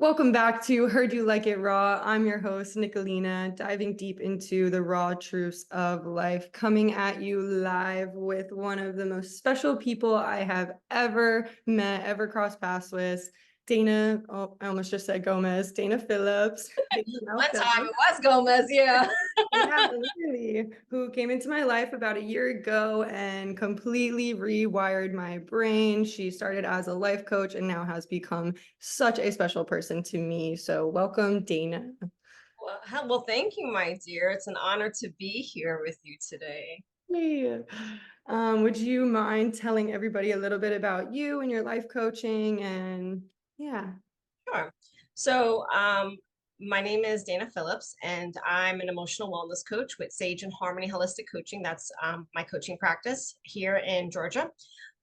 Welcome back to Heard You Like It Raw. I'm your host, Nicolina, diving deep into the raw truths of life, coming at you live with one of the most special people I have ever met, ever crossed paths with, Deyna, I almost just said Gomez, Deyna Phillips. One time it was Gomez, yeah. Yeah, literally, who came into my life about a year ago and completely rewired my brain. She started as a life coach and now has become such a special person to me. So welcome, Deyna. Well, thank you, my dear. It's an honor to be here with you today. Hey. Would you mind telling everybody a little bit about you and your life coaching and yeah. Sure. So, my name is Deyna Phillips, and I'm an emotional wellness coach with Sage and Harmony Holistic Coaching. That's my coaching practice here in Georgia.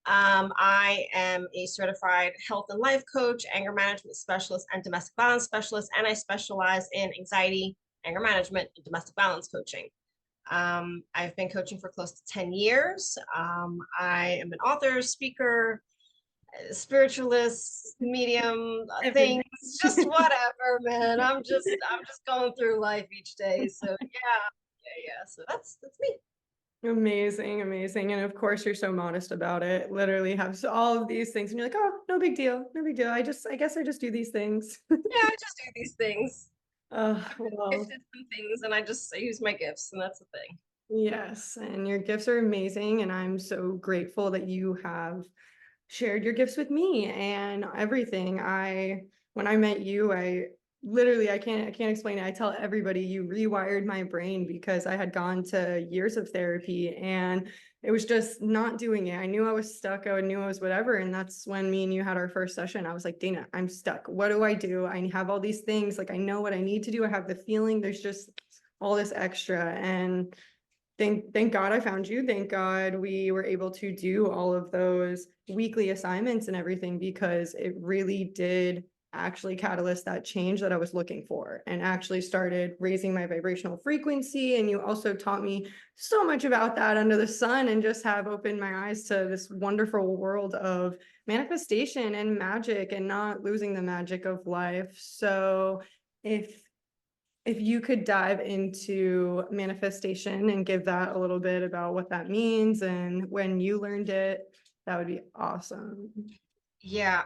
I am a certified health and life coach, anger management specialist, and domestic violence specialist, and I specialize in anxiety, anger management, and domestic violence coaching. I've been coaching for close to 10 years. I am an author, speaker, spiritualist, medium, Everything. things, just whatever, man. I'm just going through life each day. So yeah. So that's me. Amazing, amazing. And of course, you're so modest about it. Literally have all of these things, and you're like, oh, no big deal, no big deal. I guess I just do these things. Yeah, I just do these things. Well, Gifted some things, and I use my gifts, and that's the thing. yes. And your gifts are amazing. And I'm so grateful that you have shared your gifts with me and everything. When I met you, I can't explain it. I tell everybody you rewired my brain because I had gone to years of therapy and it was just not doing it. I knew I was stuck. I knew I was whatever. And that's when me and you had our first session. I was like, Deyna, I'm stuck. What do I do? I have all these things. Like, I know what I need to do. I have the feeling there's just all this extra. And thank God I found you. Thank God we were able to do all of those weekly assignments and everything because it really did actually catalyst that change that I was looking for and actually started raising my vibrational frequency. And you also taught me so much about that under the sun and just have opened my eyes to this wonderful world of manifestation and magic and not losing the magic of life. So if you could dive into manifestation and give that a little bit about what that means and when you learned it, that would be awesome. Yeah,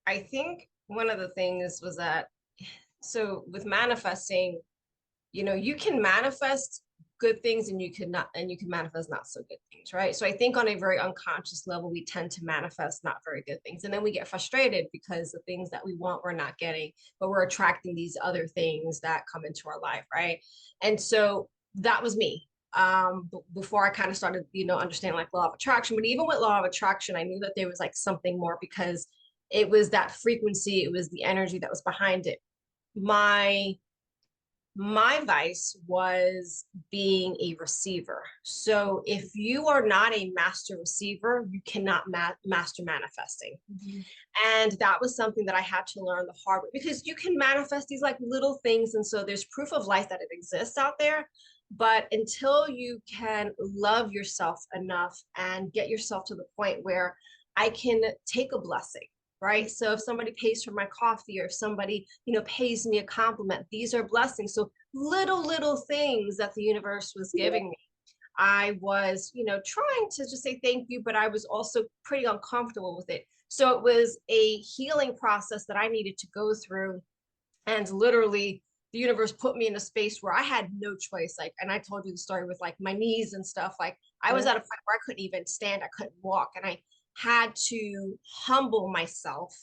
I think one of the things was that so with manifesting, you can manifest good things and you can manifest not so good things, right? So I think on a very unconscious level, we tend to manifest not very good things. And then we get frustrated because the things that we want, we're not getting, but we're attracting these other things that come into our life, right? And so that was me. Before I kind of started, understanding like law of attraction, but even with law of attraction, I knew that there was like something more because it was that frequency, it was the energy that was behind it. My vice was being a receiver. So if you are not a master receiver, you cannot master manifesting. Mhm. And that was something that I had to learn the hard way because you can manifest these like little things. And so there's proof of life that it exists out there. But until you can love yourself enough and get yourself to the point where I can take a blessing, right? So if somebody pays for my coffee or if somebody, pays me a compliment, these are blessings. So little things that the universe was giving me. I was, trying to just say thank you, but I was also pretty uncomfortable with it. So it was a healing process that I needed to go through. And literally, the universe put me in a space where I had no choice. Like, and I told you the story with like my knees and stuff. Like, I was Yeah. at a point where I couldn't even stand, I couldn't walk. And I had to humble myself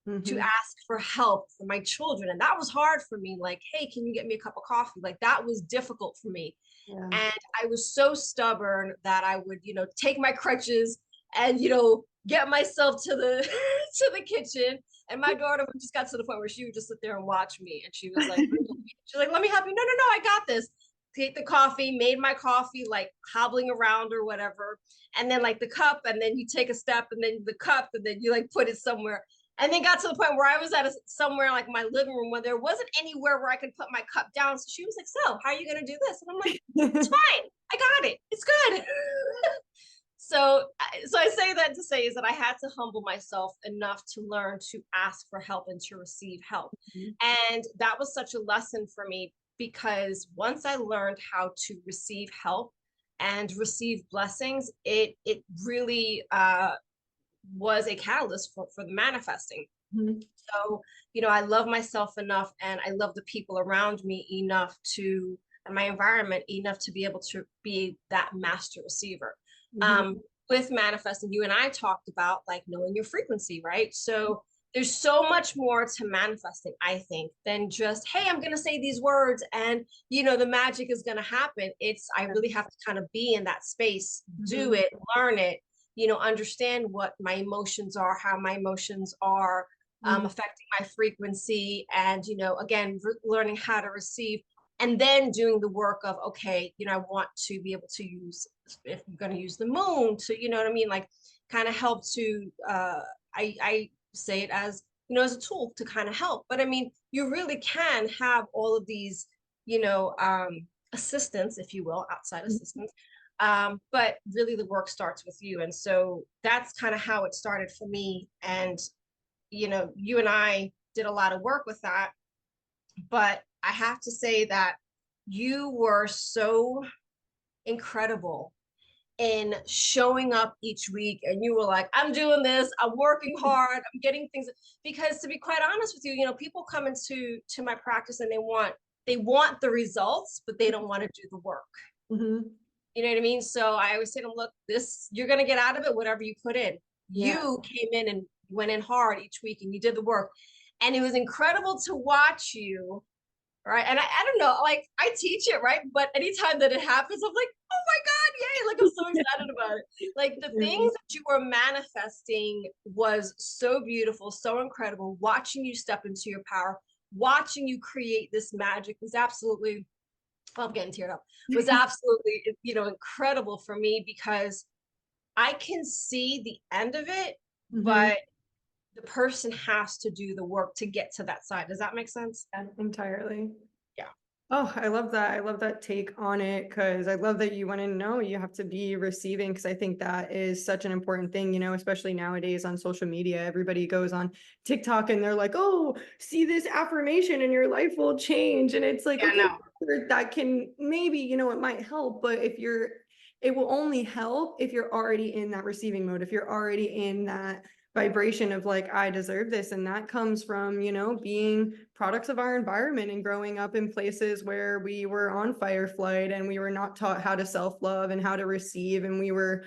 to Mhm. ask for help for my children. And that was hard for me. Like, hey, can you get me a cup of coffee? Like, that was difficult for me. Yeah. And I was so stubborn that I would, take my crutches and, get myself to the to the kitchen. And my daughter just got to the point where she would just sit there and watch me. And she was like, let me help you. No, I got this. Take the coffee, made my coffee, like hobbling around or whatever. And then like the cup, and then you take a step, and then the cup, and then you like put it somewhere. And then got to the point where I was at somewhere like my living room where there wasn't anywhere where I could put my cup down. So she was like, so how are you going to do this? And I'm like, it's fine. I got it. It's good. So so I say that to say is that I had to humble myself enough to learn to ask for help and to receive help. Mhm. And that was such a lesson for me because once I learned how to receive help and receive blessings, it really was a catalyst for the manifesting. Mhm. So, I love myself enough and I love the people around me enough to, and my environment enough to be able to be that master receiver. Mhm. Um, with manifesting, you and I talked about like knowing your frequency, right? So there's so much more to manifesting, I think, than just, hey, I'm going to say these words and, the magic is going to happen. I really have to kind of be in that space, do Mhm. it, learn it, understand what my emotions are, how my emotions are Mhm. affecting my frequency, and again, learning how to receive, and then doing the work of, okay, I want to be able to use, if I'm going to use the moon to, you know what I mean, like kind of help to I say it as, as a tool to kind of help. But I mean, you really can have all of these, assistance, if you will, outside assistance. But really the work starts with you. And so that's kind of how it started for me. And you and I did a lot of work with that, but I have to say that you were so incredible in showing up each week, and you were like, I'm doing this, I'm working hard, I'm getting things. Because to be quite honest with you, people come into my practice and they want the results, but they don't want to do the work. Mhm. You know what I mean? So I always say to them, look, this, you're going to get out of it whatever you put in. Yeah. You came in and went in hard each week and you did the work. And it was incredible to watch you. Right. And I don't know, like I teach it, right? But anytime that it happens, I'm like, oh my God, yay. Like I'm so excited about it. Like the things that you were manifesting was so beautiful, so incredible. Watching you step into your power, watching you create this magic was absolutely, I'm getting teared up, was absolutely, incredible for me because I can see the end of it, Mhm. but the person has to do the work to get to that side. Does that make sense? Yeah, entirely. Yeah. Oh, I love that. I love that take on it because I love that you want to know you have to be receiving because I think that is such an important thing, especially nowadays on social media. Everybody goes on TikTok and they're like, oh, see this affirmation and your life will change. And it's like, Yeah, okay, no. sure, that can maybe, it might help, but it will only help if you're already in that receiving mode, if you're already in that vibration of like, I deserve this. And that comes from, being products of our environment and growing up in places where we were on fire flight and we were not taught how to self-love and how to receive. And we were,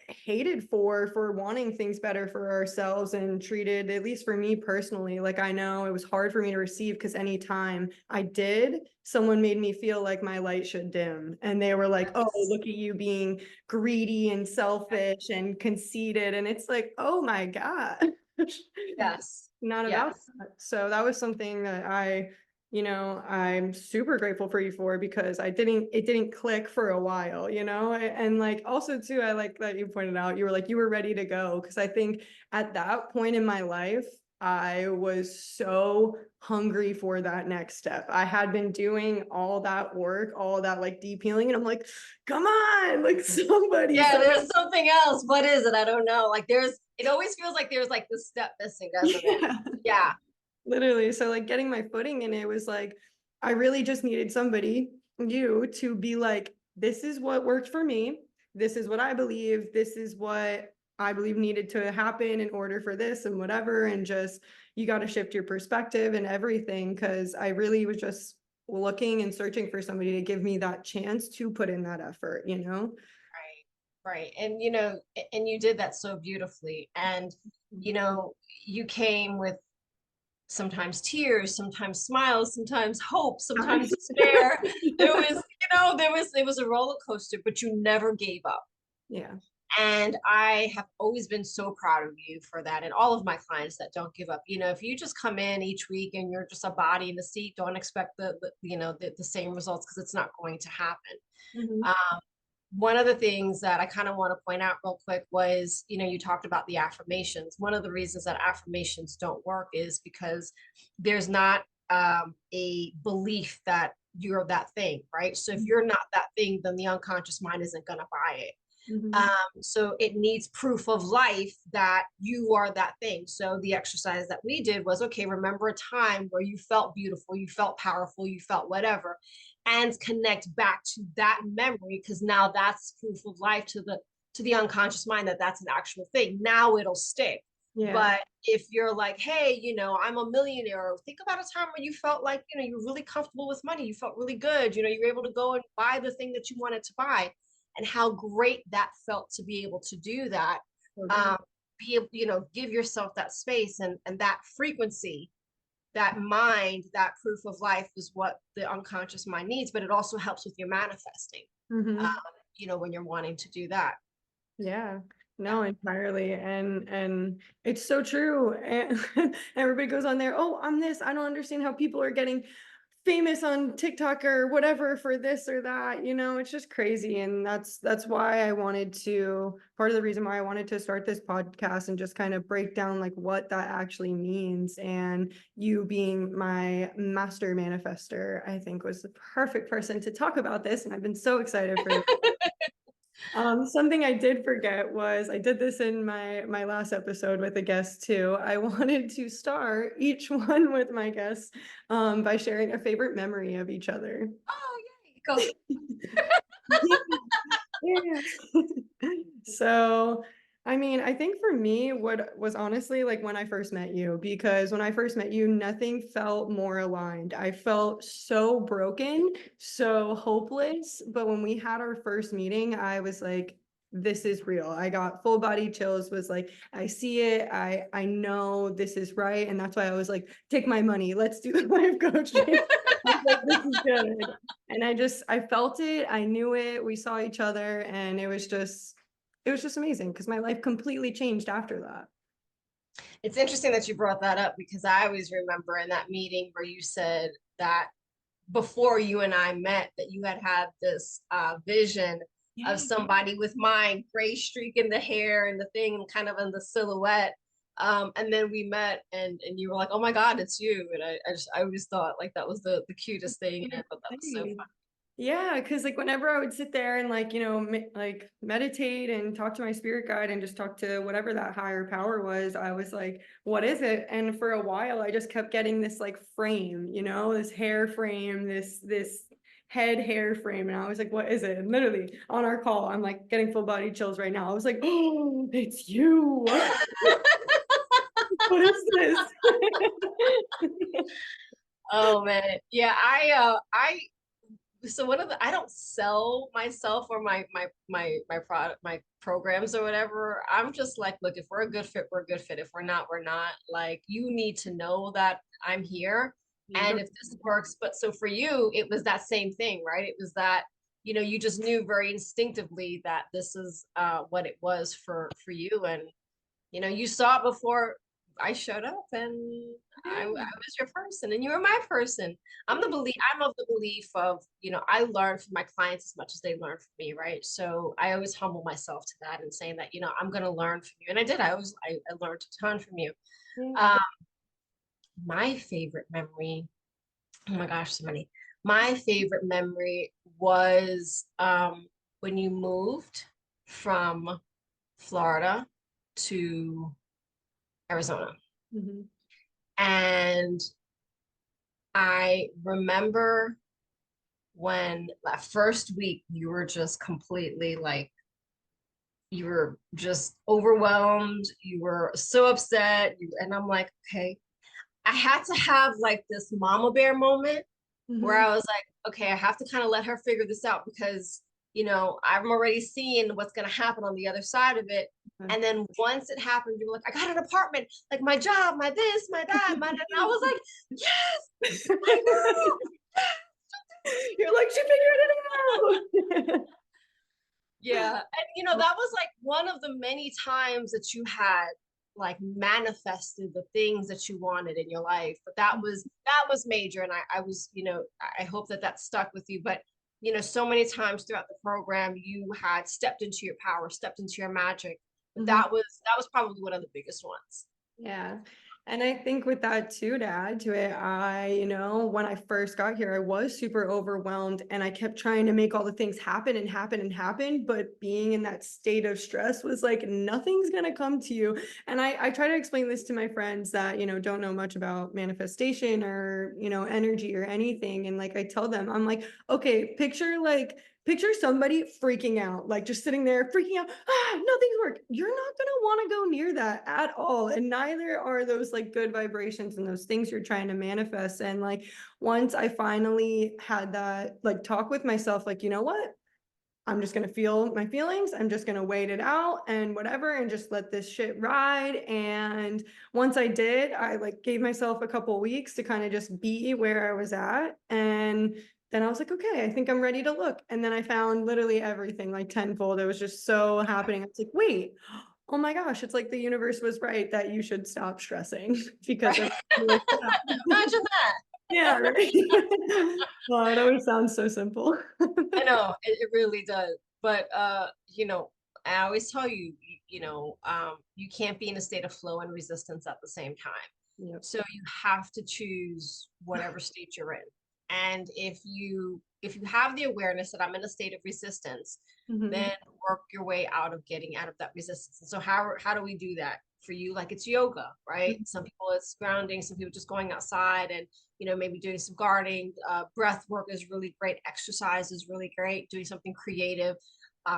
hated for wanting things better for ourselves and treated, at least for me personally, like I know it was hard for me to receive because anytime I did, someone made me feel like my light should dim. And they were like, oh, Yes. look at you being greedy and selfish and conceited. And it's like, oh my God. Yes. Not about Yes. that. So that was something that I'm super grateful for you for because it didn't click for a while, and like also too, I like that you pointed out, you were like, you were ready to go. Cause I think at that point in my life, I was so hungry for that next step. I had been doing all that work, all that like deep healing, and I'm like, come on, like somebody, Yeah, so there's something else. What is it? I don't know. Like it always feels like there's like this step missing, doesn't it? yeah. Yeah. Literally. So like getting my footing in it was like, I really just needed somebody, you, to be like, this is what worked for me. This is what I believe. This is what I believe needed to happen in order for this and whatever. And just, you got to shift your perspective and everything. Cause I really was just looking and searching for somebody to give me that chance to put in that effort. Right. Right. And and you did that so beautifully. And you came with sometimes tears, sometimes smiles, sometimes hope, sometimes despair. There was, it was a roller coaster, but you never gave up. Yeah. And I have always been so proud of you for that. And all of my clients that don't give up, if you just come in each week and you're just a body in the seat, don't expect the same results because it's not going to happen. Mhm. Um, one of the things that I kind of want to point out real quick was, you talked about the affirmations. One of the reasons that affirmations don't work is because there's not a belief that you're that thing, right? So if you're not that thing, then the unconscious mind isn't going to buy it. Mhm. So it needs proof of life that you are that thing. So the exercise that we did was, okay, remember a time where you felt beautiful, you felt powerful, you felt whatever, and connect back to that memory, because now that's proof of life to the unconscious mind that that's an actual thing. Now it'll stick. Yeah. But if you're like, hey, I'm a millionaire, think about a time when you felt like, you're really comfortable with money, you felt really good, you were able to go and buy the thing that you wanted to buy, and how great that felt to be able to do that. Totally. um, be able, give yourself that space and that frequency, that mind, that proof of life is what the unconscious mind needs, but it also helps with your manifesting, um, Mhm. when you're wanting to do that. Yeah. Yeah. No, entirely. And it's so true. And everybody goes on there, "Oh, I'm this. I don't understand how people are getting famous on TikTok or whatever for this or that." It's just crazy. And that's why I wanted to, part of the reason why I wanted to start this podcast and just kind of break down like what that actually means. And you being my master manifester, I think was the perfect person to talk about this. And I've been so excited for this. Something I did forget was I did this in my last episode with a guest too. I wanted to start each one with my guests by sharing a favorite memory of each other. Oh, yay. Go. Yeah. Yeah. So, I mean, I think for me, what was honestly like when I first met you, because when I first met you, nothing felt more aligned. I felt so broken, so hopeless. But when we had our first meeting, I was like, this is real. I got full body chills, was like, I see it. I know this is right. And that's why I was like, take my money. Let's do the life coaching. I was like, this is good. And I felt it, I knew it, we saw each other, and it was just amazing because my life completely changed after that. It's interesting that you brought that up, because I always remember in that meeting where you said that before you and I met, that you had this vision of Yeah. somebody with mine, gray streak in the hair and the thing, and kind of in the silhouette. And then we met, and you were like, "Oh my God, it's you!" And I always thought like that was the cutest thing, and I thought that was so fun. Yeah, because like whenever I would sit there and like, like meditate and talk to my spirit guide and just talk to whatever that higher power was, I was like, what is it? And for a while, I just kept getting this like frame, this hair frame, this head hair frame. And I was like, what is it? And literally on our call, I'm like getting full body chills right now. I was like, oh, it's you. What is this? Oh man, yeah. I so one of the I don't sell myself or my product, my programs or whatever. I'm just like, look, if we're a good fit, we're a good fit. If we're not, we're not. Like, you need to know that I'm here, and if this works. But so for you, it was that same thing, right? It was that, you just knew very instinctively that this is what it was for you. And you saw it before I showed up, and I was your person and you were my person. I'm of the belief of, I learn from my clients as much as they learn from me, right? So I always humble myself to that and saying that, I'm gonna learn from you. And I did. I learned a ton from you. Yeah. Um, my favorite memory, oh my gosh, so many. My favorite memory was when you moved from Florida to Arizona. Mhm. And I remember when that first week you were just completely like, you were just overwhelmed. You were so upset. And I'm like, okay, I had to have like this mama bear moment where Mhm. I was like, okay, I have to kind of let her figure this out, because, I'm already seeing what's going to happen on the other side of it. Mhm. And then once it happened, you were like, I got an apartment, like my job, my this, my that, my that. And I was like, yes, I know. You're like, she figured it out. Yeah. And that was like one of the many times that you had like manifested the things that you wanted in your life. But that was major. And I was, I hope that that stuck with you. But so many times throughout the program, you had stepped into your power, stepped into your magic. But Mhm. that was probably one of the biggest ones. Yeah. And I think with that too, to add to it, when I first got here, I was super overwhelmed and I kept trying to make all the things happen and happen and happen. But being in that state of stress was like, nothing's going to come to you. And I try to explain this to my friends that, don't know much about manifestation or, energy or anything. And like, I tell them, I'm like, okay, picture somebody freaking out, like just sitting there freaking out. Nothing's work. You're not going to want to go near that at all. And neither are those like good vibrations and those things you're trying to manifest. And like, once I finally had that like talk with myself, like, you know what? I'm just going to feel my feelings. I'm just going to wait it out and whatever, and just let this shit ride. And once I did, I like gave myself a couple weeks to kind of just be where I was at. And then I was like, okay, I think I'm ready to look. And then I found literally everything like tenfold. It was just so happening. I was like, wait, oh my gosh, it's like the universe was right that you should stop stressing because Right? everything works out. Imagine that. Yeah, right. Well, it always sounds so simple. I know it really does. But I always tell you, you can't be in a state of flow and resistance at the same time. Yep. So you have to choose whatever state you're in. And if you have the awareness that I'm in a state of resistance, Mhm. then work your way out of getting out of that resistance. And so how do we do that? For you, like it's yoga, right? Some people it's grounding, some people just going outside and maybe doing some gardening. Breath work is really great. Exercise is really great. Doing something creative.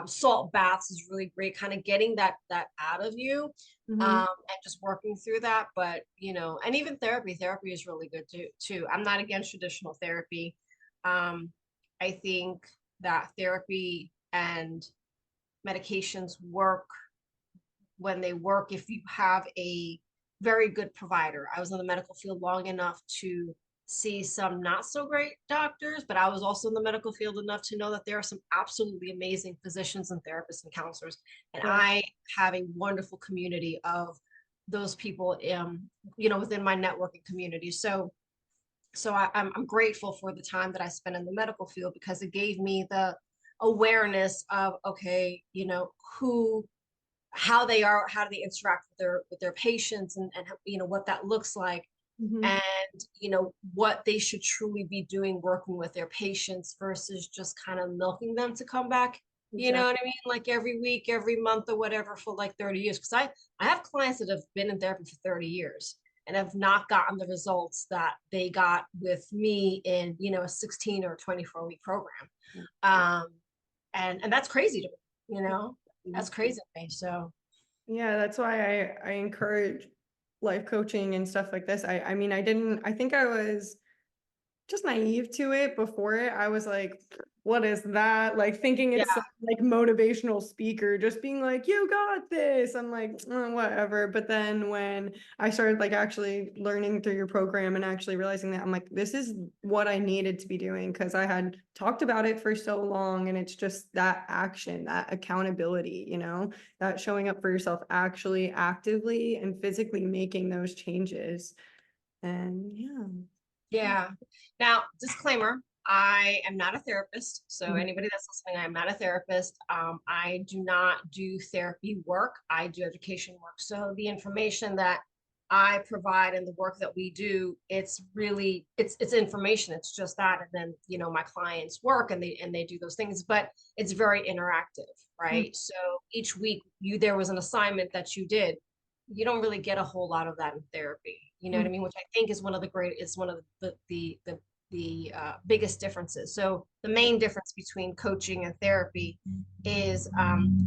Salt baths is really great. Kind of getting that out of you, Mhm. and just working through that. But and even therapy is really good too. I'm not against traditional therapy. I think that therapy and medications work when they work if you have a very good provider. I was in the medical field long enough to see some not so great doctors, but I was also in the medical field enough to know that there are some absolutely amazing physicians and therapists and counselors. And Yeah. I have a wonderful community of those people, within my networking community. So I'm grateful for the time that I spent in the medical field because it gave me the awareness of, okay, who how they are, how do they interact with their patients, and what that looks like, Mhm. and what they should truly be doing working with their patients versus just kind of milking them to come back. You know Exactly. what I mean? Like every week, every month, or whatever for like 30 years. Because I have clients that have been in therapy for 30 years and have not gotten the results that they got with me in a 16 or 24-week program. Um, and that's crazy to me, that's crazy to me. So Yeah, that's why I encourage life coaching and stuff like this. I mean, I think I was just naive to it before it. I was like, what is that? Like thinking yeah. it's some, like motivational speaker, just being like, you got this. I'm like, whatever. But then when I started like actually learning through your program and actually realizing that, I'm like, this is what I needed to be doing because I had talked about it for so long. And it's just that action, that accountability, that showing up for yourself, actually actively and physically making those changes. And yeah. Yeah. Now, disclaimer, I am not a therapist. So Mhm. anybody that's listening, I am not a therapist. I do not do therapy work. I do education work. So the information that I provide and the work that we do, it's really it's information. It's just that. And then, my clients work and they do those things, but it's very interactive, right? So each week there was an assignment that you did. You don't really get a whole lot of that in therapy. You know what I Mhm. mean? Which I think is one of the biggest differences. So the main difference between coaching and therapy is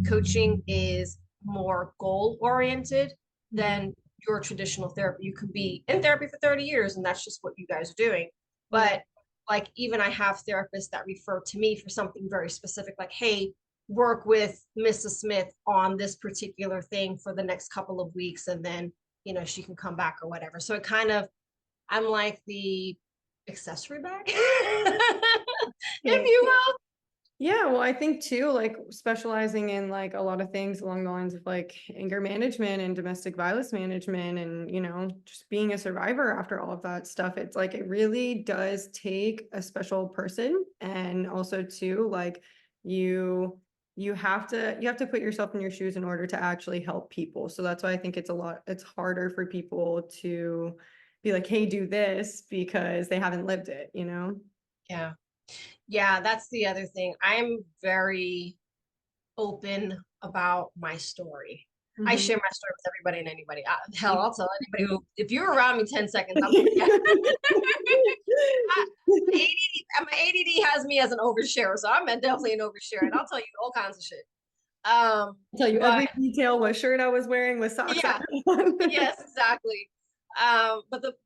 coaching is more goal oriented Mhm. than your traditional therapy. You could be in therapy for 30 years and that's just what you guys are doing. Yeah. But like even I have therapists that refer to me for something very specific, like, hey, work with Mrs. Smith on this particular thing for the next couple of weeks, and then she can come back or whatever. So it kind of, I'm like the accessory bag, if Yeah. you will. Yeah, well, I think too, like specializing in like a lot of things along the lines of like anger management and domestic violence management and, just being a survivor after all of that stuff. It's like it really does take a special person. And also too, like you you have to put yourself in your shoes in order to actually help people. So that's why I think it's harder for people to be like, hey, do this, because they haven't lived it, you know? Yeah. Yeah, that's the other thing. I'm very open about my story. I Mhm. share my story with everybody and anybody. Hell, I'll tell anybody who, if you're around me 10 seconds, I'm yeah. My ADD has me as an oversharer, so I'm definitely an oversharer, and I'll tell you all kinds of shit. I'll tell you But every detail, what shirt I was wearing, what socks I yeah, had on. yes, exactly.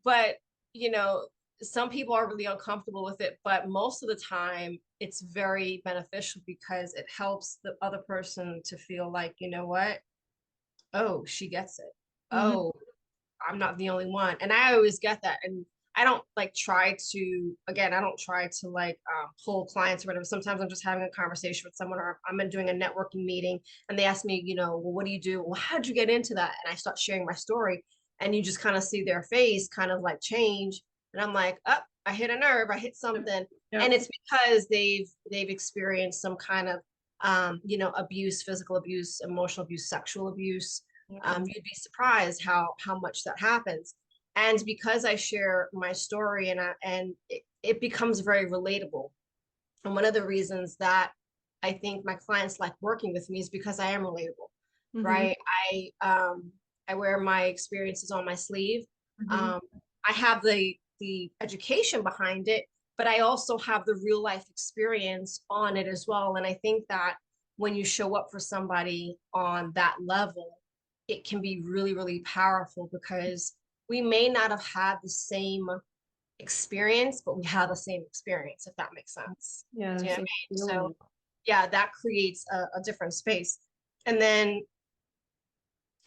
But you know, some people are really uncomfortable with it, but most of the time it's very beneficial because it helps the other person to feel like, you know what? Oh, she gets it. Mhm. Oh, I'm not the only one. And I always get that. And I don't like try to, again, I don't try to like pull clients or whatever. Sometimes I'm just having a conversation with someone, or I'm doing a networking meeting and they ask me, you know, well, what do you do? Well, how did you get into that? And I start sharing my story, and you just kind of see their face kind of like change. And I'm like, oh, I hit a nerve, I hit something. And Yep. it's because they've experienced some kind of you know, abuse, physical abuse, emotional abuse, sexual abuse. You'd be surprised how much that happens. And because I share my story, and it becomes very relatable. And one of the reasons that I think my clients like working with me is because I am relatable, Mhm. right? I wear my experiences on my sleeve. Mhm. Um, I have the education behind it, but I also have the real life experience on it as well. And I think that when you show up for somebody on that level, it can be really, really powerful because we may not have had the same experience, but we have the same experience, if that makes sense. Yeah, Do you know what same I mean? So feeling. yeah, that creates a different space. And then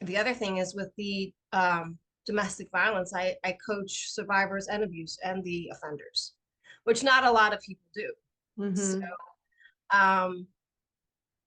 the other thing is with the domestic violence, I coach survivors and abuse and the offenders, which not a lot of people do. So Mhm. um,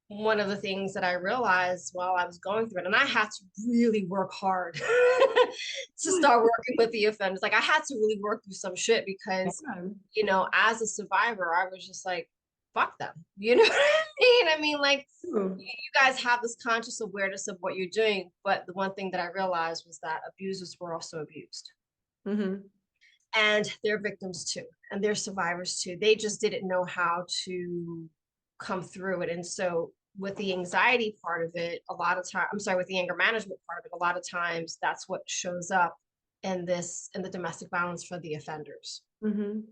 one of the things that I realized while I was going through it, and I had to really work hard to start working with the offenders. Like I had to really work through some shit because, Yeah. you know, as a survivor, I was just like, fuck them. You know what I mean? I mean, like True. you guys have this conscious awareness of what you're doing, but the one thing that I realized was that abusers were also abused. Mhm. And they're victims too, and they're survivors too. They just didn't know how to come through it. And so with the anxiety part of it, a lot of time, I'm sorry, with the anger management part of it, a lot of times that's what shows up in the domestic violence for the offenders. Mhm.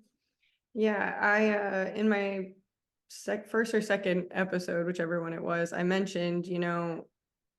Yeah, in my first or second episode, whichever one it was, I mentioned,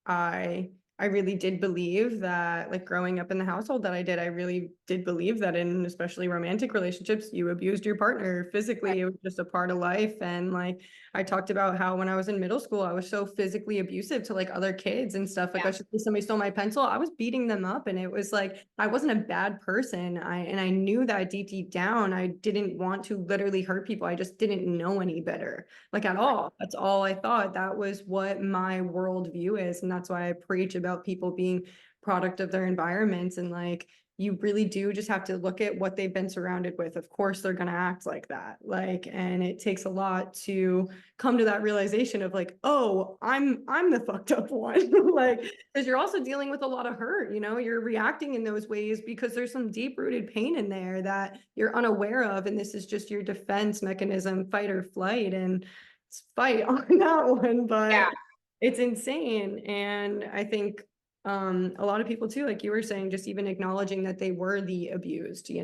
I I really did believe that, like, growing up in the household that I did, I really did believe that in especially romantic relationships, you abused your partner Right. physically. It was just a part of life. And like I talked about how when I was in middle school, I was so physically abusive to like other kids and stuff. Like Yeah. I should see somebody stole my pencil, I was beating them up. And it was like I wasn't a bad person. I knew that deep down, I didn't want to literally hurt people. I just didn't know any better, like at Right. all. That's all I thought. That was what my worldview is. And that's why I preach about people being product of their environments. And like, you really do just have to look at what they've been surrounded with. Of course, they're going to act like that. Like, and it takes a lot to come to that realization of like, oh, I'm the fucked up one. Like, because you're also dealing with a lot of hurt, you're reacting in those ways because there's some deep rooted pain in there that you're unaware of. And this is just your defense mechanism, fight or flight. And it's fight on that one, Yeah. but it's insane. And I think a lot of people too, like you were saying, just even acknowledging that they were the abused, Yeah.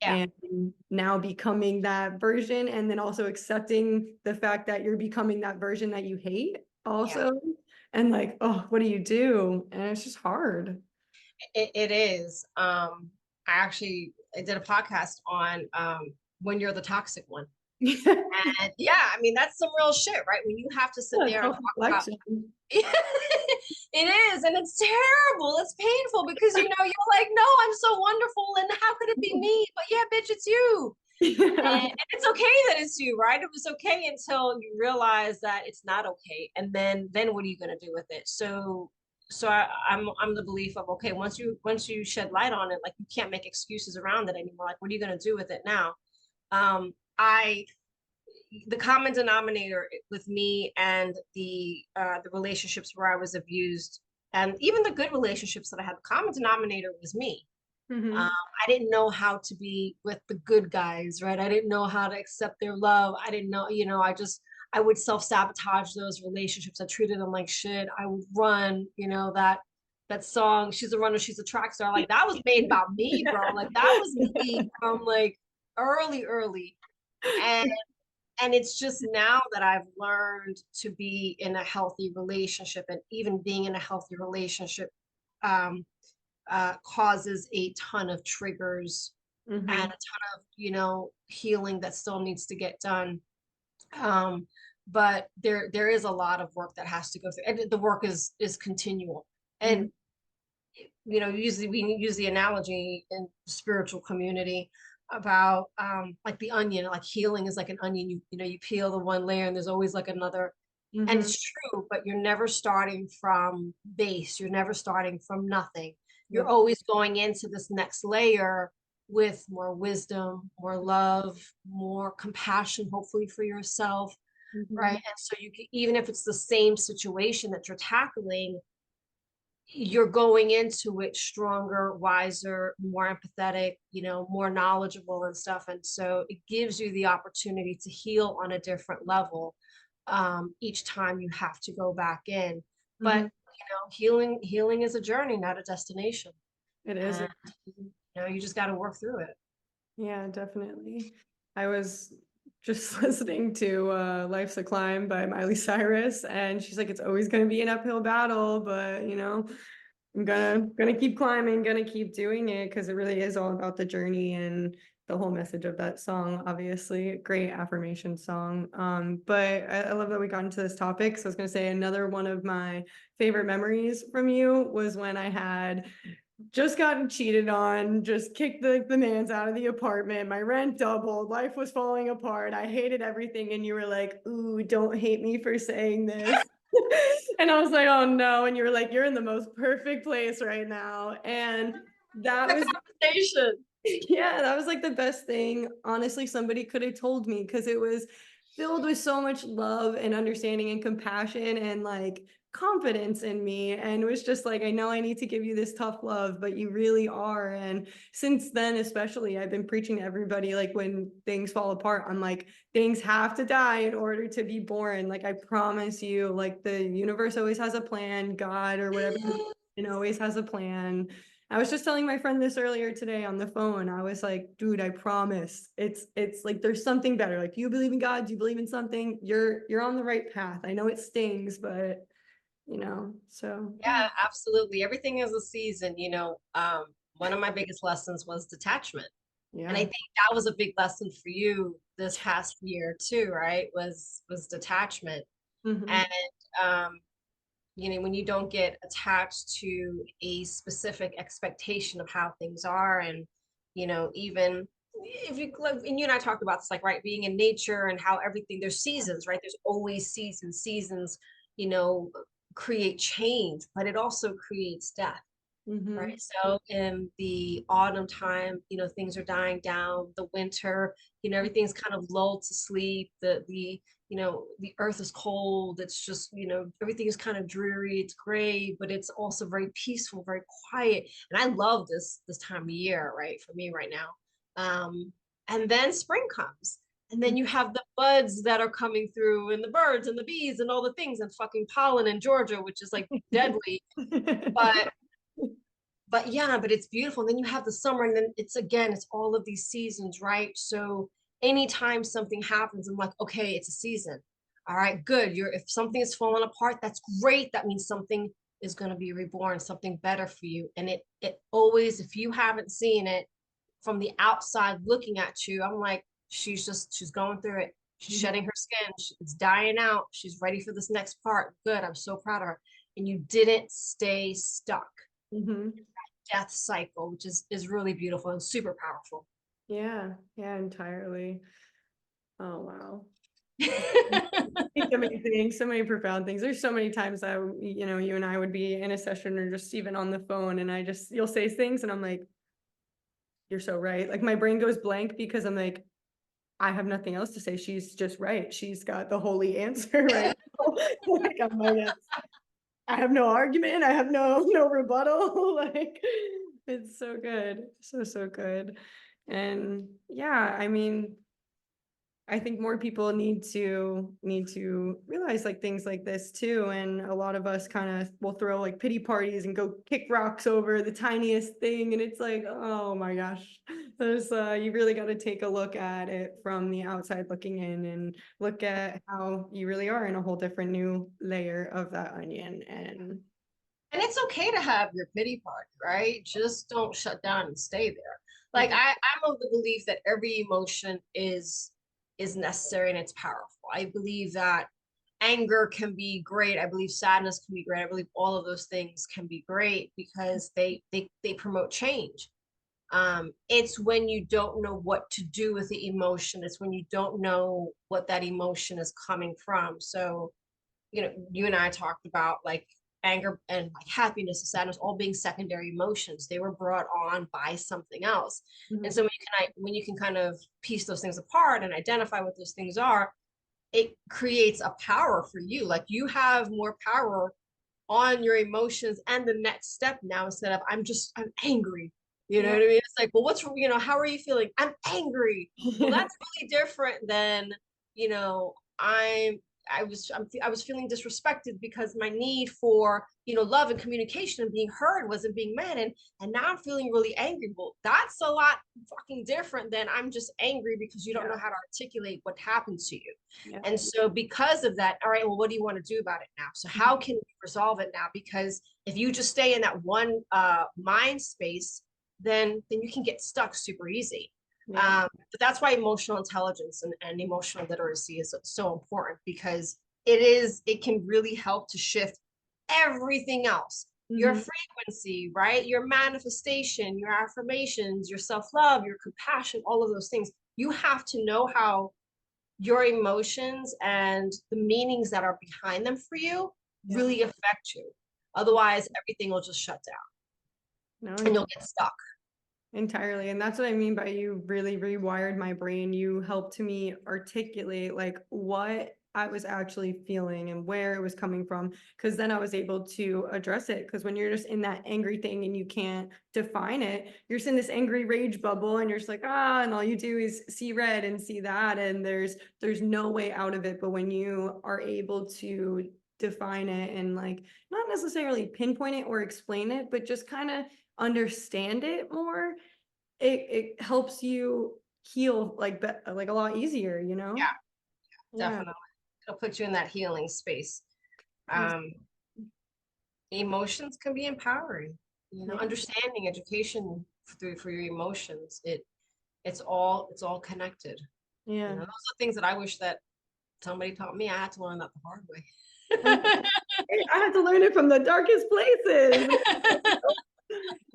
and now becoming that version, and then also accepting the fact that you're becoming that version that you hate Yeah. also. And like, oh, what do you do? And it's just hard. It is. I did a podcast on when you're the toxic one. Yeah, And yeah, I mean, that's some real shit, right? When you have to sit there and talk about self-reflection. it is, and it's terrible. It's painful because you're like, no, I'm so wonderful, and how could it be me? But yeah, bitch, it's you. Yeah. And it's okay that it's you, right? It was okay until you realize that it's not okay. And then what are you gonna do with it? So I'm the belief of okay, once you shed light on it, like you can't make excuses around it anymore. Like, what are you gonna do with it now? I the common denominator with me and the relationships where I was abused, and even the good relationships that I had, the common denominator was me. Mm-hmm. Um, I didn't know how to be with the good guys, right? I didn't know how to accept their love. I didn't know, I would self-sabotage those relationships. I treated them like shit. I would run, that song, She's a Runner, She's a Track Star. Like that was made about me, bro. Like that was me from like early. And and it's just now that I've learned to be in a healthy relationship, and even being in a healthy relationship um, causes a ton of triggers and a Mm-hmm. ton of healing that still needs to get done. um, but there is a lot of work that has to go through, and the work is continual. Mm-hmm. And usually we use the analogy in the spiritual community about like the onion. Like healing is like an onion. You peel the one layer and there's always like another. And Mm-hmm. it's true, but you're never starting from base. You're never starting from nothing. You're Yep. always going into this next layer with more wisdom, more love, more compassion, hopefully for yourself, right? Mm-hmm. And so even if it's the same situation that you're tackling, you're going into it stronger, wiser, more empathetic, more knowledgeable and stuff. And so it gives you the opportunity to heal on a different level each time you have to go back in. But Mm-hmm. healing is a journey, not a destination. It is. And you just got to work through it. Yeah, definitely. I was just listening to Life's a Climb by Miley Cyrus, and she's like, it's always gonna be an uphill battle, but I'm gonna keep climbing, gonna keep doing it because it really is all about the journey and the whole message of that song, obviously. Great affirmation song. But I love that we got into this topic. So I was gonna say another one of my favorite memories from you was when I had just gotten cheated on, just kicked the mans out of the apartment. My rent doubled, life was falling apart. I hated everything. And you were like, ooh, don't hate me for saying this. And I was like, oh no. And you were like, you're in the most perfect place right now. And that The was, conversation. yeah, that was like the best thing. Honestly, somebody could have told me because it was filled with so much love and understanding and compassion and like confidence in me. And it was just like, I know I need to give you this tough love, but you really are. And since then, especially, I've been preaching to everybody like when things fall apart, I'm like, things have to die in order to be born. Like, I promise you, like, the universe always has a plan, God or whatever, always has a plan. I was just telling my friend this earlier today on the phone. I was like, dude, I promise. It's like there's something better. Like, do you believe in God? Do you believe in something? You're on the right path. I know it stings, but so yeah. Yeah, absolutely. Everything is a season. One of my biggest lessons was detachment. And I Yeah. think that was a big lesson for you this past year too, right? Was detachment. Mm-hmm. And um, when you don't get attached to a specific expectation of how things are, and even if you like, and you and I talked about this, like, right, being in nature and how everything, there's seasons, right? There's always seasons. Seasons, you know, create change, but it also creates death. Mm-hmm. Right. So in the autumn time, things are dying down. The winter, everything's kind of lulled to sleep. The earth is cold. It's just, everything is kind of dreary. It's gray, but it's also very peaceful, very quiet. And I love this time of year, right? For me right now. And then spring comes. And then you have the buds that are coming through, and the birds and the bees and all the things, and fucking pollen in Georgia, which is like deadly. But yeah, but it's beautiful. And then you have the summer, and then it's all of these seasons, right? So anytime something happens, I'm like, okay, it's a season. All right, good. If something is falling apart, that's great. That means something is going to be reborn, something better for you. And it always, if you haven't seen it from the outside looking at you, I'm like, she's going through it. She's shedding her skin. It's dying out. She's ready for this next part. Good. I'm so proud of her. And you didn't stay stuck. Mm-hmm. Death cycle, which is really beautiful and super powerful. Yeah, yeah, entirely. Oh wow. Yeah, So many things, so many profound things. There's so many times that you and I would be in a session or just even on the phone, and you'll say things, and I'm like, you're so right. Like my brain goes blank because I'm like, I have nothing else to say. She's just right. She's got the holy answer right now. Like, I'm like, I have no argument. I have no rebuttal. Like, it's so good. So, so good. And yeah, I mean, I think more people need to realize like things like this too. And a lot of us kind of will throw like pity parties and go kick rocks over the tiniest thing. And it's like, oh my gosh, there's you really got to take a look at it from the outside looking in and look at how you really are in a whole different new layer of that onion. And it's okay to have your pity party, right? Just don't shut down and stay there. Like Yeah. I'm of the belief that every emotion is necessary and it's powerful. I believe that anger can be great. I believe sadness can be great. I believe all of those things can be great because they promote change. It's when you don't know what to do with the emotion. It's when you don't know what that emotion is coming from. So, you know, you and I talked about like anger and like happiness and sadness all being secondary emotions. They were brought on by something else. And Mhm. so when you can kind of piece those things apart and identify what those things are, it creates a power for you. Like you have more power on your emotions and the next step now instead of I'm angry. You know Yeah. what I mean? It's like, well, how are you feeling? I'm angry. Well, that's really different than, you know, I was feeling disrespected because my need for, love and communication and being heard wasn't being met. And now I'm feeling really angry. Well, that's a lot fucking different than I'm just angry because you don't Yeah. know how to articulate what happened to you. Yeah. And so because of that, all right, well, what do you want to do about it now? So how can we resolve it now? Because if you just stay in that one mind space, then you can get stuck super easy. Yeah. But that's why emotional intelligence and emotional literacy is so important because it can really help to shift everything else. Your Mhm. frequency, right? Your manifestation, your affirmations, your self-love, your compassion, all of those things. You have to know how your emotions and the meanings that are behind them for you Yeah. really affect you. Otherwise, everything will just shut down No, and you'll get stuck. entirely. And that's what I mean by you really rewired my brain. You helped me articulate like what I was actually feeling and where it was coming from. Cause then I was able to address it. Cause when you're just in that angry thing and you can't define it, you're just in this angry rage bubble and you're just like, and all you do is see red and see that. And there's no way out of it. But when you are able to define it and like not necessarily pinpoint it or explain it, but just kind of understand it more, it helps you heal like a lot easier, you know? Yeah, Yeah. definitely. It'll put you in that healing space. Ex- Um, Emotions can be empowering. Yeah. Understanding education for your emotions. It's all connected. Yeah. Those are things that I wish that somebody taught me. I had to learn that the hard Um, way. I had to learn it from the darkest places.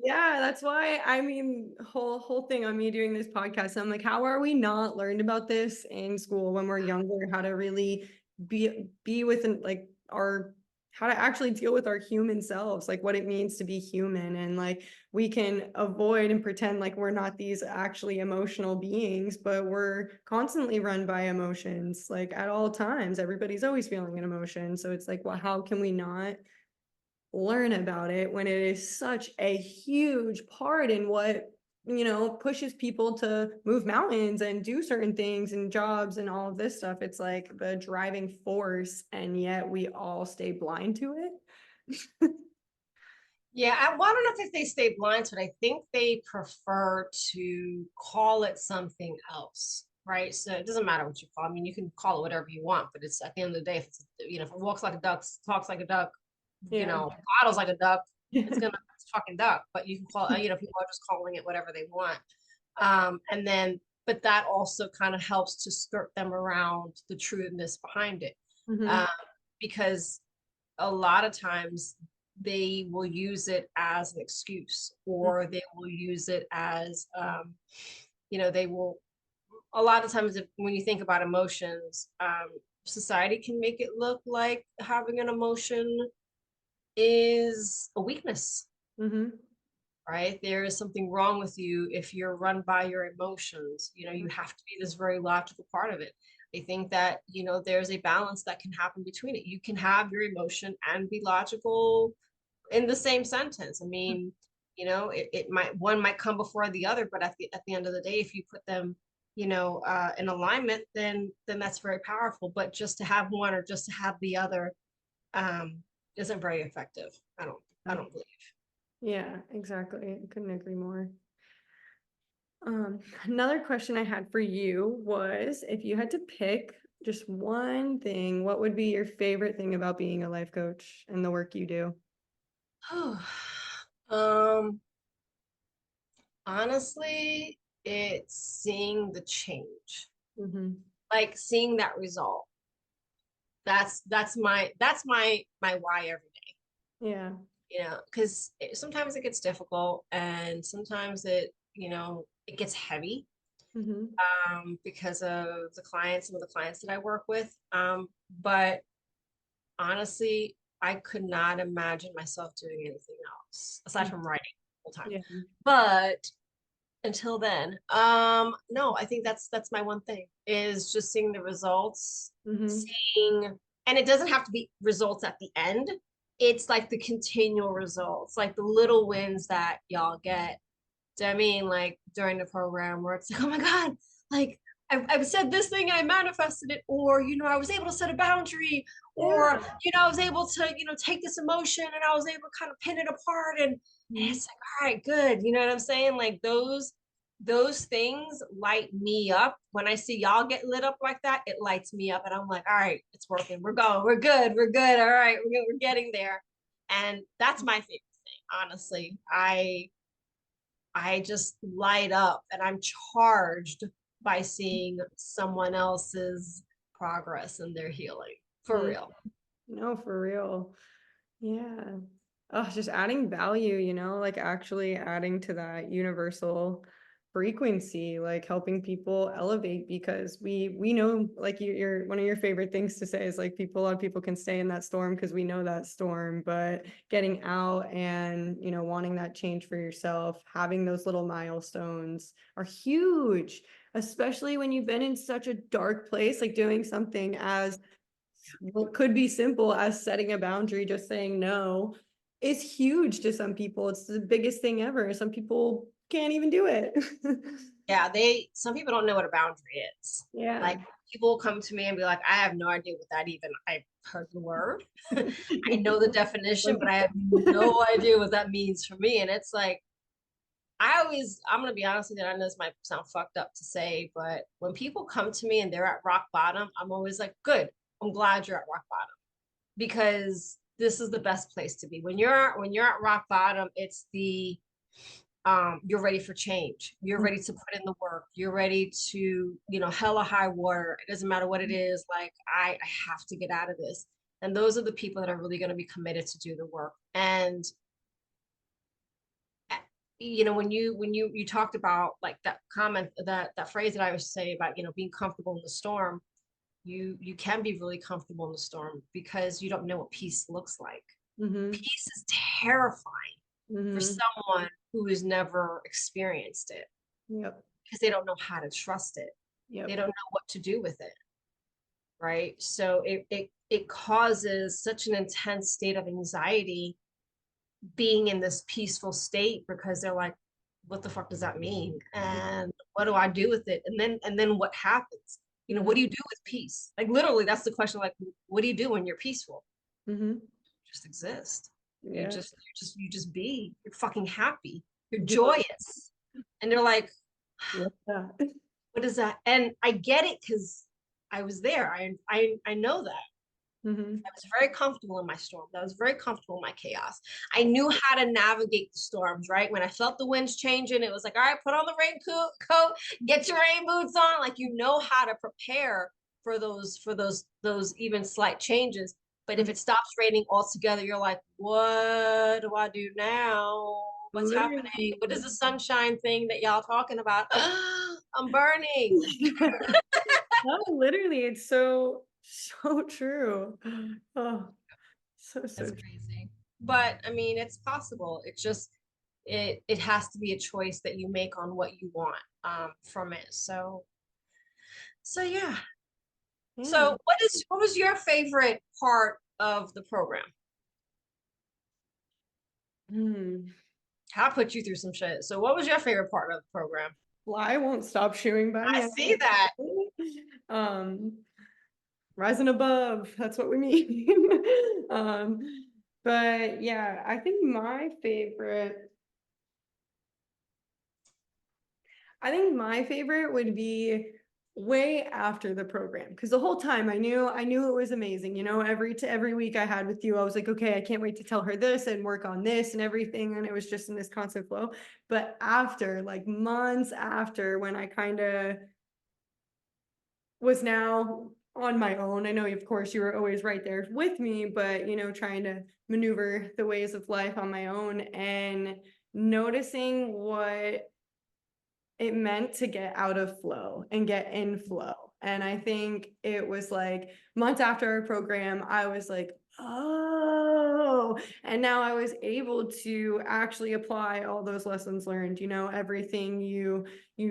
Yeah, that's why I mean, whole thing on me doing this podcast. I'm like, how are we not learned about this in school when we're younger? How to really be with like our how to actually deal with our human selves, like what it means to be human, and like we can avoid and pretend like we're not these actually emotional beings, but we're constantly run by emotions, like at all times. Everybody's always feeling an emotion, so it's like, well, how can we not learn about it when it is such a huge part in what pushes people to move mountains and do certain things and jobs and all of this stuff. It's like the driving force, and yet we all stay blind to it. Yeah, I don't know if they stay blind to it. I think they prefer to call it something else, right? So it doesn't matter what you call it. I mean, you can call it whatever you want, but it's at the end of the day, if it's, if it walks like a duck, talks like a duck, Yeah. paddles like a duck, it's fucking duck. But you can call it, people are just calling it whatever they want. And then, but that also kind of helps to skirt them around the truthness behind it. Hmm. Um, because a lot of times they will use it as an excuse or they will use it as they will a lot of times when you think about emotions, society can make it look like having an emotion is a weakness. Hmm. right? There is something wrong with you if you're run by your emotions. You have to be this very logical part of it. I think that, there's a balance that can happen between it. You can have your emotion and be logical in the same sentence. I mean, it might, one might come before the other, but at the end of the day, if you put them, in alignment, then that's very powerful. But just to have one or just to have the other, um, isn't very effective. I don't believe. Yeah, exactly. I couldn't agree more. Another question I had for you was, if you had to pick just one thing, what would be your favorite thing about being a life coach and the work you do? um, Honestly, it's seeing the change, Mm-hmm. like seeing that result. That's my why every day. Yeah. Because sometimes it gets difficult, and sometimes it gets heavy, Mm-hmm. because of some of the clients that I work with. But honestly, I could not imagine myself doing anything else aside from writing full time. Yeah. But until then, no, I think that's my one thing, is just seeing the results, Mm-hmm. seeing, and it doesn't have to be results at the end. It's like the continual results, like the little wins that y'all get. Do I mean, like during the program where it's like, oh my God, like I said this thing and I manifested it, or I was able to set a boundary, or Yeah. I was able to take this emotion and I was able to kind of pin it apart, and Mhm. it's like, all right, good. You know what I'm saying? Like those things light me up. When I see y'all get lit up like that, it lights me up, and I'm like, all right, it's working. We're going. We're good. All right, we're getting there, and that's my favorite thing. Honestly, I just light up, and I'm charged by seeing someone else's progress and their healing, for Mm. real. No, for real. Yeah. Oh, just adding value, like actually adding to that universal frequency, like helping people elevate, because we know, like your one of your favorite things to say is like a lot of people can stay in that storm because we know that storm, but getting out and, wanting that change for yourself, having those little milestones are huge, especially when you've been in such a dark place, like doing something as what could be simple as setting a boundary, just saying no, is huge to some people. It's the biggest thing ever. Some people can't even do it. Yeah, some people don't know what a boundary is. Yeah. Like, people will come to me and be like, I have no idea what that even, I've heard the word. I know the definition, but I have no idea what that means for me. And it's like, I'm gonna be honest with you, I know this might sound fucked up to say, but when people come to me and they're at rock bottom, I'm always like, good, I'm glad you're at rock bottom, because this is the best place to be. When you're at rock bottom, it's the you're ready for change. You're ready to put in the work. You're ready to, hella high water. It doesn't matter what it is. Like, I have to get out of this. And those are the people that are really going to be committed to do the work. And when you talked about like that comment, that phrase that I was saying about, being comfortable in the storm, you can be really comfortable in the storm because you don't know what peace looks like. Mm-hmm. Peace is terrifying for Mm-hmm. someone who has never experienced it, Yep. because they don't know how to trust it. They Yep. don't know what to do with it, right? So it causes such an intense state of anxiety being in this peaceful state, because they're like, what the fuck does that mean? And what do I do with it? And then what happens? What Mm-hmm. do you do with peace? Like, literally, that's the question. Like, what do you do when you're peaceful? Mm-hmm. Just exist. You Yeah. just you just be. You're fucking happy. You're Yeah. joyous. And they're like, What's that? what is that? And I get it, because I was there. I know that. Mm-hmm. I was very comfortable in my storm. I was very comfortable in my chaos. I knew how to navigate the storms, right? When I felt the winds changing, it was like, all right, put on the raincoat, get your rain boots on. Like, how to prepare for those even slight changes. But if it stops raining altogether, you're like, what do I do now? What's happening? What is Literally. the sunshine thing that y'all talking about? I'm burning. No, literally, it's so true. Oh, so That's true. crazy. But I mean, it's possible. It's just, it has to be a choice that you make on what you want from it. So yeah. Yeah. So what was your favorite part of the program? Hmm. I put you through some shit. So what was your favorite part of the program? Fly won't stop shooing by I me. see that. Um, rising above, that's what we mean. um, but yeah, I think my favorite would be way after the program, because the whole time I knew it was amazing. Every week I had with you, I was like, okay, I can't wait to tell her this and work on this and everything, and it was just in this constant flow. But after, like months after, when I kind of was now on my own. I know, of course, you were always right there with me, but trying to maneuver the ways of life on my own and noticing what it meant to get out of flow and get in flow. And I think it was like months after our program, I was like, oh, and now I was able to actually apply all those lessons learned, everything you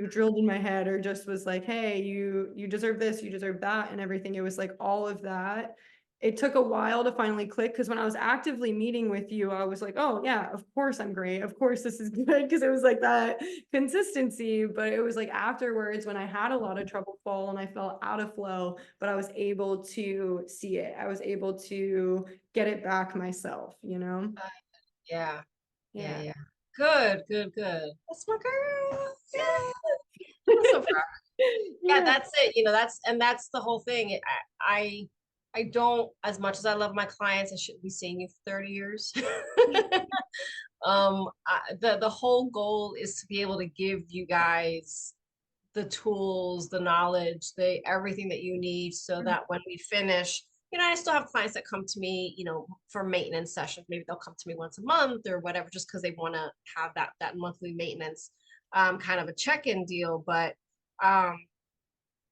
drilled in my head, or just was like, hey, you deserve this, you deserve that, and everything. It was like all of that. It took a while to finally click, because when I was actively meeting with you, I was like, oh yeah, of course I'm great. Of course this is good, because it was like that consistency. But it was like afterwards, when I had a lot of trouble fall and I felt out of flow, but I was able to see it. I was able to get it back myself. Uh, yeah, yeah, Yeah. yeah. Good, good, good. That's my girl. Yeah. Yeah. I'm so proud. Yeah, Yeah. that's it. That's the whole thing. I don't, as much as I love my clients, I shouldn't be seeing you for 30 years. The whole goal is to be able to give you guys the tools, the knowledge, the everything that you need, so that when we finish, I still have clients that come to me, for maintenance sessions. Maybe they'll come to me once a month or whatever, just because they want to have that monthly maintenance, kind of a check-in deal. But um,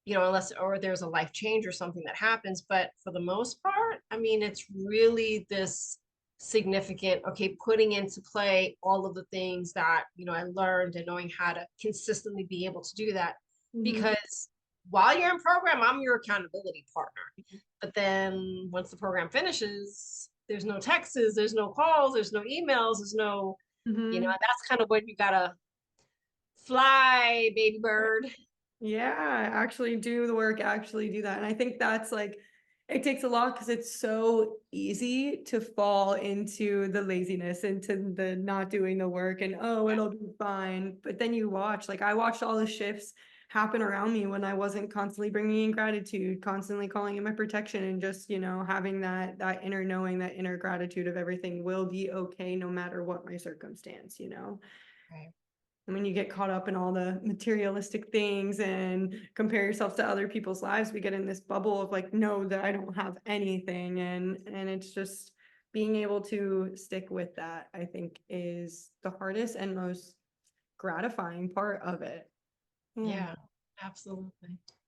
unless or there's a life change or something that happens. But for the most part, I mean, it's really this significant, okay, putting into play all of the things that, I learned, and knowing how to consistently be able to do that. Mhm. Because while you're in program, I'm your accountability partner. But then once the program finishes, there's no texts, there's no calls, there's no emails, there's no, Mhm. that's kind of what you gotta fly, baby bird. Yeah, actually do the work, actually do that. And I think that's like, it takes a lot, because it's so easy to fall into the laziness, into the not doing the work, and oh, it'll be fine. But then like I watched all the shifts happen around me when I wasn't constantly bringing in gratitude, constantly calling in my protection, and just, having that inner knowing, that inner gratitude of everything will be okay no matter what my circumstance. Right. And when you get caught up in all the materialistic things and compare yourself to other people's lives, we get in this bubble of like, no, that I don't have anything. And it's just being able to stick with that, I think, is the hardest and most gratifying part of it. Yeah. Yeah, absolutely.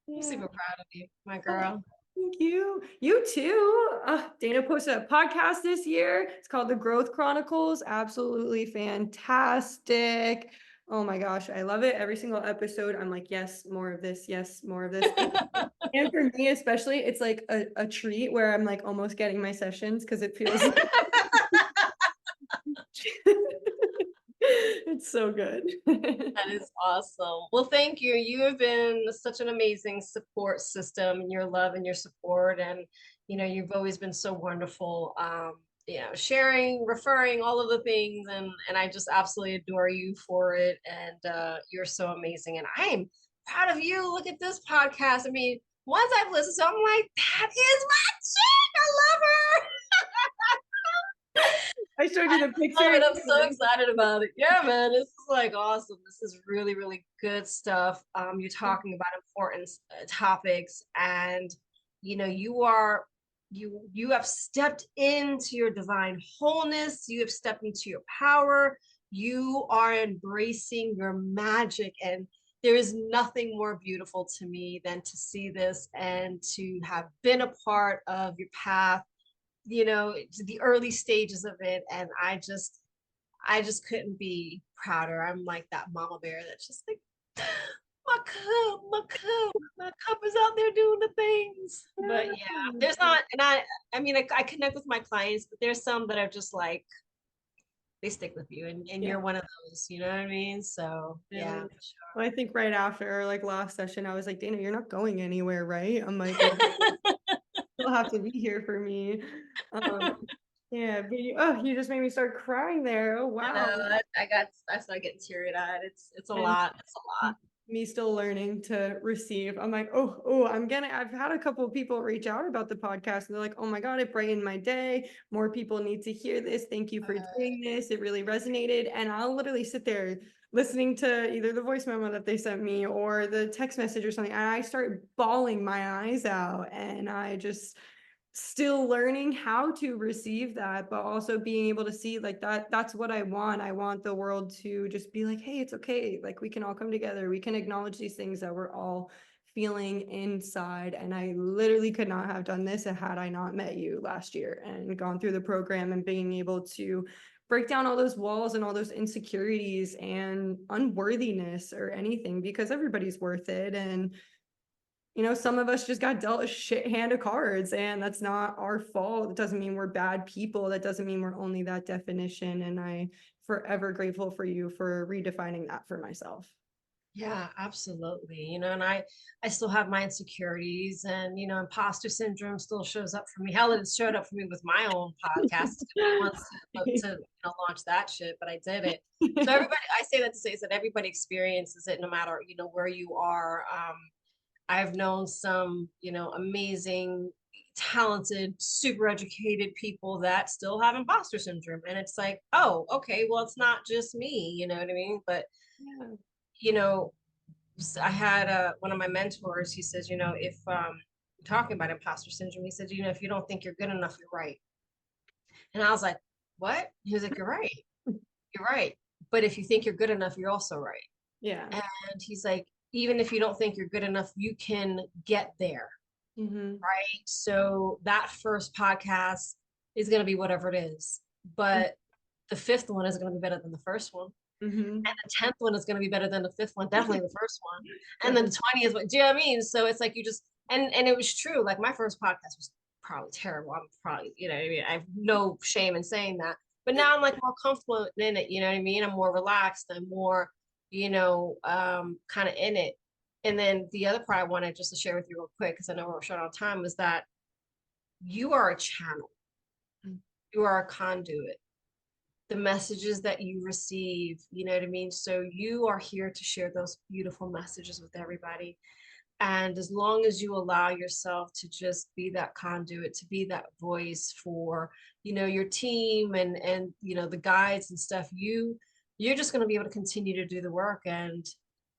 I'm Yeah. super proud of you, my Oh, girl. thank you. You too. Deyna posted a podcast this year. It's called The Growth Chronicles. Absolutely fantastic. Oh my gosh, I love it. Every single episode, I'm like, yes, more of this. Yes, more of this. And for me, especially, it's like a treat where I'm like almost getting my sessions, because it feels it's so good. That is awesome. Well, thank you. You have been such an amazing support system, and your love and your support. And, you've always been so wonderful, sharing, referring, all of the things. And I just absolutely adore you for it. And you're so amazing. And I am proud of you. Look at this podcast. I mean, once I've listened to it, I'm like, that is my chick. I love her. I showed you the Love picture. it. I'm so excited about it. Yeah, man. This is like awesome. This is really, really good stuff. You're talking about important topics, and you have stepped into your divine wholeness. You have stepped into your power. You are embracing your magic, and there is nothing more beautiful to me than to see this and to have been a part of your path, the early stages of it. And I just couldn't be prouder. I'm like that mama bear that's just like, my cup is out there doing the things. But yeah, Yeah. there's not, and I mean, I connect with my clients, but there's some that are just like, they stick with you, and Yeah. you're one of those, you know what I mean? So yeah, Really. for Well, I think right after our like last session, I was like, Dana, you're not going anywhere, right? I'm like, well, sure. you'll have to be here for me. Um, yeah, but you just made me start crying there. Oh I wow. know. I started getting teary eyed. It's a And lot. It's a lot. me still learning to receive. I'm like, I've had a couple of people reach out about the podcast and they're like, oh my God, it brightened my day. More people need to hear this. Thank you for doing this. It really resonated. And I'll literally sit there listening to either the voice memo that they sent me or the text message or something. And I start bawling my eyes out. And I just still learning how to receive that, but also being able to see like that's what I want. I want the world to just be like, hey, it's okay, like we can all come together, we can acknowledge these things that we're all feeling inside. And I literally could not have done this had I not met you last year and gone through the program and being able to break down all those walls and all those insecurities and unworthiness or anything, because everybody's worth it. And some of us just got dealt a shit hand of cards, and that's not our fault. It doesn't mean we're bad people. That doesn't mean we're only that definition. And I forever grateful for you for redefining that for myself. Yeah, absolutely. And I still have my insecurities, and imposter syndrome still shows up for me. Hell, it showed up for me with my own podcast. It took me months to launch that shit, but I did it. So everybody, I say that to say is that everybody experiences it, no matter where you are. I've known some amazing, talented, super educated people that still have imposter syndrome, and it's like, oh, okay, well, it's not just me. You know what I mean? But Yeah. you know I had one of my mentors. He says, if talking about imposter syndrome, he said, if you don't think you're good enough, you're right. And I was like, what? He was like, you're right. You're right. But if you think you're good enough, you're also right. Yeah. And he's like, even if you don't think you're good enough, you can get there. Mm-hmm. Right. So that first podcast is going to be whatever it is. But the fifth one is going to be better than the first one. Mm-hmm. And the 10th one is going to be better than the fifth one, definitely the first one. And then the Definitely. 20th one, do you know what I mean? So it's like you just, and it was true. Like my first podcast was probably terrible. I'm probably, what I mean? I have no shame in saying that. But now I'm like more comfortable in it, you know what I mean? I'm more relaxed. I'm more, kind of in it. And then the other part I wanted just to share with you real quick, because I know we're short on time, was that you are a channel. You are a conduit. The messages that you receive, you know what I mean? So you are here to share those beautiful messages with everybody. And as long as you allow yourself to just be that conduit, to be that voice for, your team and the guides and stuff, you're just going to be able to continue to do the work, and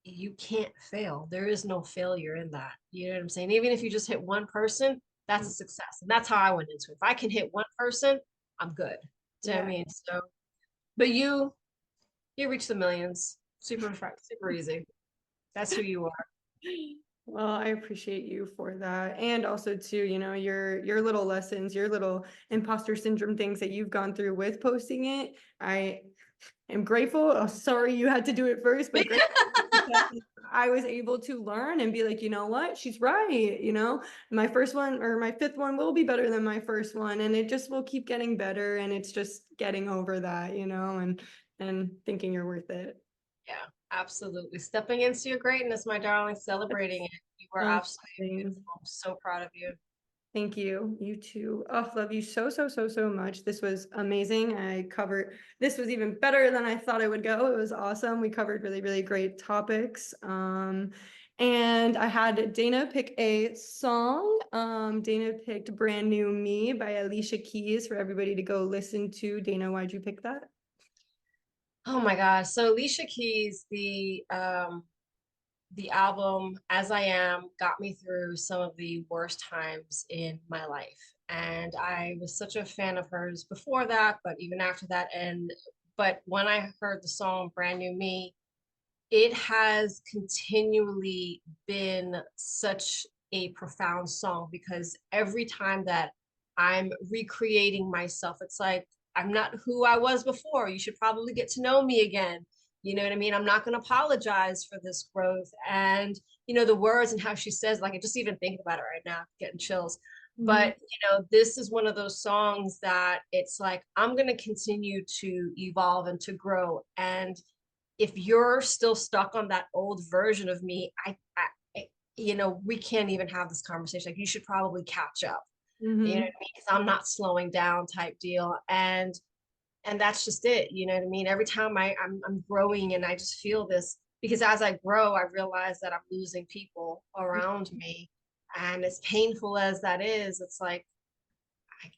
you can't fail. There is no failure in that. You know what I'm saying? Even if you just hit one person, that's a success. And that's how I went into it. If I can hit one person, I'm good. Do you know what I Yeah. mean? So but you reach the millions. Super easy. That's who you are. Well, I appreciate you for that. And also too, your little lessons, your little imposter syndrome things that you've gone through with posting it. I am grateful. Oh, sorry you had to do it first, but grateful because I was able to learn and be like, you know what? She's right. My first one or my fifth one will be better than my first one. And it just will keep getting better. And it's just getting over that, and thinking you're worth it. Yeah, absolutely. Stepping into your greatness, my darling, celebrating it. You are absolutely Amazing. beautiful. I'm so proud of you. Thank you. You too. Oh, love you so, so, so, so much. This was amazing. This was even better than I thought it would go. It was awesome. We covered really, really great topics. And I had Dana pick a song. Dana picked Brand New Me by Alicia Keys for everybody to go listen to. Dana, why'd you pick that? Oh my gosh. So Alicia Keys, the album As I Am got me through some of the worst times in my life. And I was such a fan of hers before that, but even after that. But when I heard the song Brand New Me, it has continually been such a profound song, because every time that I'm recreating myself, it's like I'm not who I was before. You should probably get to know me again. You know what I mean? I'm not going to apologize for this growth. And, the words and how she says, like, I just even think about it right now, getting chills. Mhm. But, this is one of those songs that it's like, I'm going to continue to evolve and to grow. And if you're still stuck on that old version of me, we can't even have this conversation. Like, you should probably catch up. You know what I Mhm. mean? Because I'm not slowing down type deal. And that's just it. You know what I mean? Every time I'm growing, and I just feel this, because as I grow, I realize that I'm losing people around me. And as painful as that is, it's like,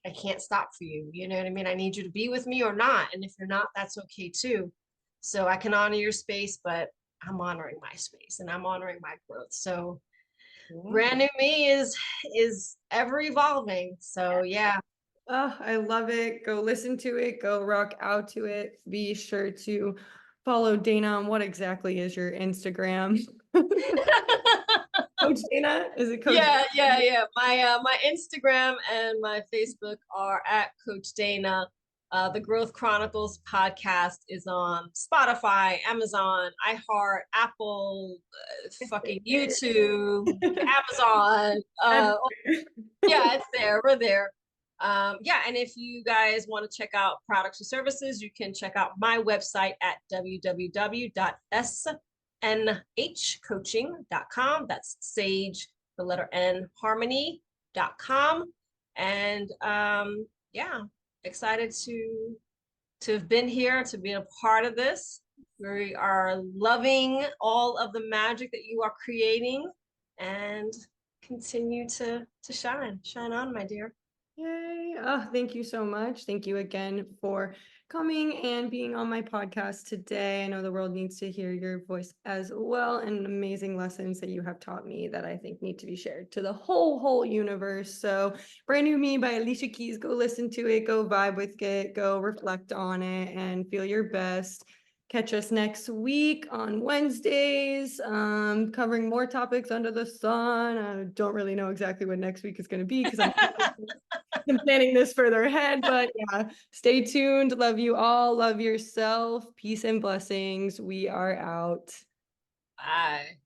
I can't stop for you. You know what I mean? I need you to be with me or not. And if you're not, that's okay too. So I can honor your space, but I'm honoring my space and I'm honoring my growth. So Yeah. brand new me is ever evolving. So yeah. Oh, I love it. Go listen to it. Go rock out to it. Be sure to follow Deyna on what exactly is your Instagram? Coach Deyna? Is it Coach? Yeah. My Instagram and my Facebook are at Coach Deyna. The Growth Chronicles podcast is on Spotify, Amazon, iHeart, Apple, fucking YouTube, Amazon. Yeah, it's there. We're there. Yeah, and if you guys want to check out products or services, you can check out my website at www.snhcoaching.com. That's Sage, the letter N, harmony.com. And yeah, excited to have been here, to be a part of this. We are loving all of the magic that you are creating, and continue to shine on, my dear. Yay. Oh, thank you so much. Thank you again for coming and being on my podcast today. I know the world needs to hear your voice as well, and amazing lessons that you have taught me that I think need to be shared to the whole universe. So Brand New Me by Alicia Keys, go listen to it, go vibe with it, go reflect on it and feel your best. Catch us next week on Wednesdays, covering more topics under the sun. I don't really know exactly what next week is going to be because I'm planning this further ahead, but yeah, stay tuned. Love you all. Love yourself. Peace and blessings. We are out. Bye.